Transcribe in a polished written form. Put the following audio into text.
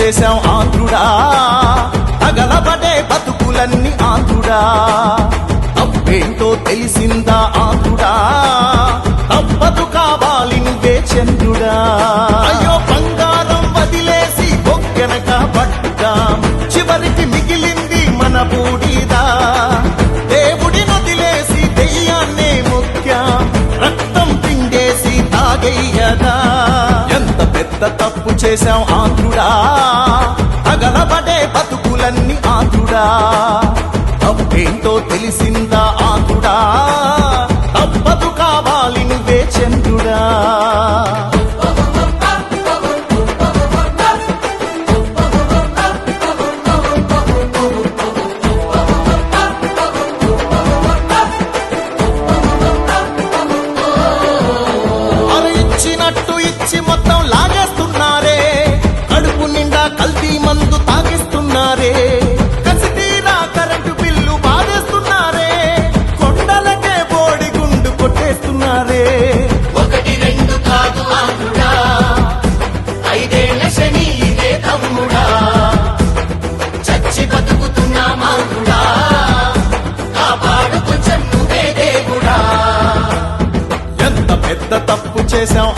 చేశాం ఆంధ్రుడా, తగలబడే బతుకులన్నీ ఆంధ్రుడా. తప్పేంటో తెలిసిందా ఆంధ్రుడా, తప్పదు కావాలి నువ్వే చంద్రుడా. అయ్యో బంగారం వదిలేసి బొక్కెనక పడ్డాం, చివరికి మిగిలింది మన బూడిదా. దేవుడి వదిలేసి దెయ్యాన్నే మొక్కాం, రక్తం పిండేసి తాగయ్యదా. ఎంత పెద్ద తప్పు చేశాం ఆంధ్రుడా, తగలబడే బతుకులన్నీ ఆంధ్రుడా. తప్పేంటో తెలిసిందా ఆంధ్రుడా, తప్పదు కావాలి నువ్వే చంద్రుడా. ఇచ్చినట్టు ఇచ్చి మొత్తం లాగేస్తున్నారే, కడుపు నిండా కల్తీ మందు తాగిస్తున్నారే. కసి తీరా కరెంటు బిల్లు బాధేస్తున్నారే, కొండలకే బోడి గుండు కొట్టేస్తున్నారే. ఒకటి రెండు కాదు ఆంధ్రుడా, ఐదేళ్ల శని ఇదే తమ్ముడా. చచ్చి బతుకుతున్నా ఆంధ్రుడా, కాపాడు కొంచెం నువ్వే దేవుడా. ఎంత పెద్ద తప్పు చేశాం